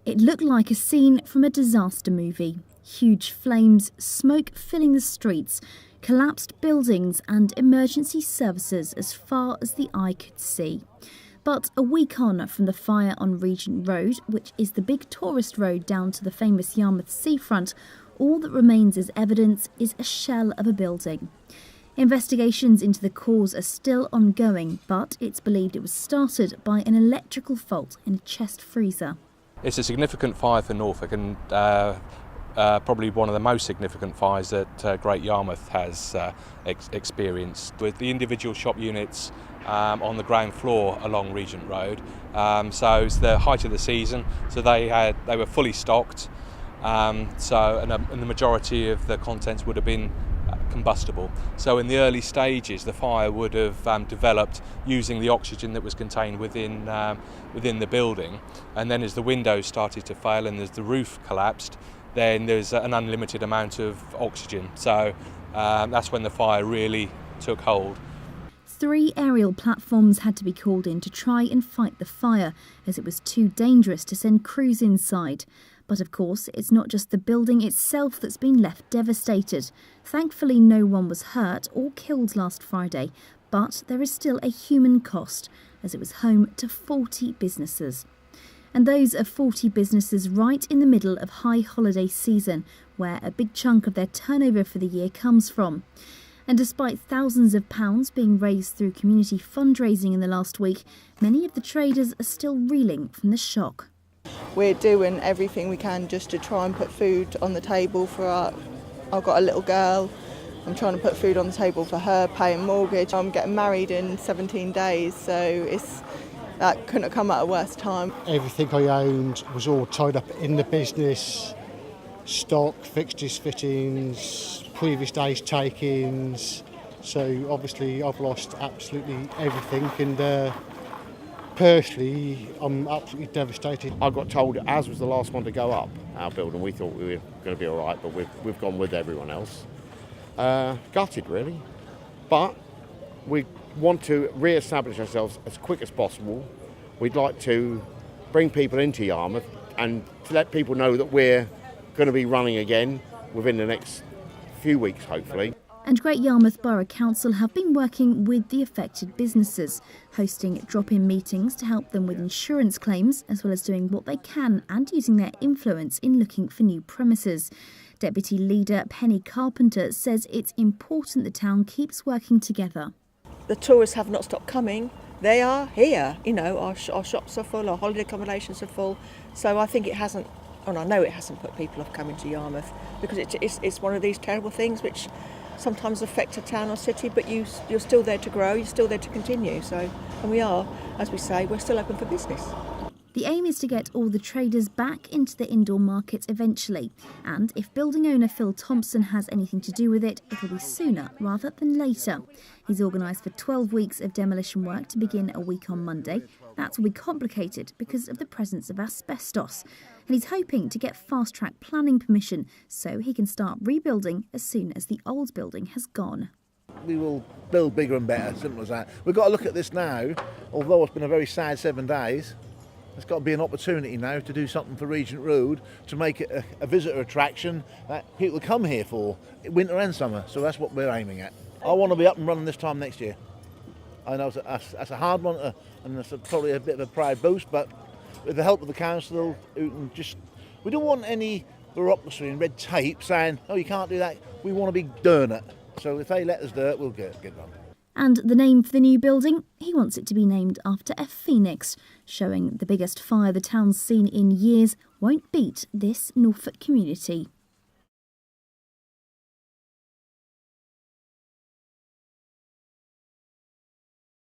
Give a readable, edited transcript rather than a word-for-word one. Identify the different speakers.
Speaker 1: It looked like a scene from a disaster movie. Huge flames, smoke filling the streets, collapsed buildings and emergency services as far as the eye could see. But a week on from the fire on Regent Road, which is the big tourist road down to the famous Yarmouth seafront, all that remains as evidence is a shell of a building. Investigations into the cause are still ongoing, but it's believed it was started by an electrical fault in a chest freezer.
Speaker 2: It's a significant fire for Norfolk and probably one of the most significant fires that Great Yarmouth has experienced, with the individual shop units on the ground floor along Regent Road. So it's the height of the season, so they were fully stocked. And the majority of the contents would have been combustible. So in the early stages, the fire would have developed using the oxygen that was contained within the building. And then as the windows started to fail and as the roof collapsed, then there's an unlimited amount of oxygen. So that's when the fire really took hold.
Speaker 1: 3 aerial platforms had to be called in to try and fight the fire, as it was too dangerous to send crews inside. But of course, it's not just the building itself that's been left devastated. Thankfully, no one was hurt or killed last Friday, but there is still a human cost, as it was home to 40 businesses. And those are 40 businesses right in the middle of high holiday season, where a big chunk of their turnover for the year comes from. And despite thousands of pounds being raised through community fundraising in the last week, many of the traders are still reeling from the shock.
Speaker 3: We're doing everything we can just to try and put food on the table for I've got a little girl. I'm trying to put food on the table for her, paying mortgage. I'm getting married in 17 days, so that couldn't have come at a worse time.
Speaker 4: Everything I owned was all tied up in the business. Stock, fixtures, fittings, previous day's take-ins. So obviously I've lost absolutely everything, and personally I'm absolutely devastated.
Speaker 5: I got told ours was the last one to go up, our building. We thought we were going to be all right, but we've gone with everyone else. Gutted really, but we want to re-establish ourselves as quick as possible. We'd like to bring people into Yarmouth and to let people know that we're going to be running again within the next few weeks, hopefully.
Speaker 1: And Great Yarmouth Borough Council have been working with the affected businesses, hosting drop-in meetings to help them with insurance claims, as well as doing what they can and using their influence in looking for new premises. Deputy Leader Penny Carpenter says it's important the town keeps working together.
Speaker 6: The tourists have not stopped coming. They are here. You know, our shops are full, our holiday accommodations are full. So I think it hasn't, and I know it hasn't put people off coming to Yarmouth, because it's one of these terrible things which sometimes affect a town or city, but you're still there to grow, you're still there to continue. So, and we are, as we say, we're still open for business.
Speaker 1: The aim is to get all the traders back into the indoor market eventually. And if building owner Phil Thompson has anything to do with it, it'll be sooner rather than later. He's organised for 12 weeks of demolition work to begin a week on Monday. That will be complicated because of the presence of asbestos. And he's hoping to get fast-track planning permission so he can start rebuilding as soon as the old building has gone.
Speaker 7: We will build bigger and better, simple as that. We've got to look at this now, although it's been a very sad 7 days. There's got to be an opportunity now to do something for Regent Road, to make it a visitor attraction that people come here for, winter and summer. So that's what we're aiming at. I want to be up and running this time next year. I know that's a hard one, and that's probably a bit of a proud boost, but with the help of the council, we don't want any bureaucracy and red tape saying, oh, you can't do that. We want to be doing it. So if they let us do it, we'll get done.
Speaker 1: And the name for the new building? He wants it to be named after a phoenix, showing the biggest fire the town's seen in years won't beat this Norfolk community.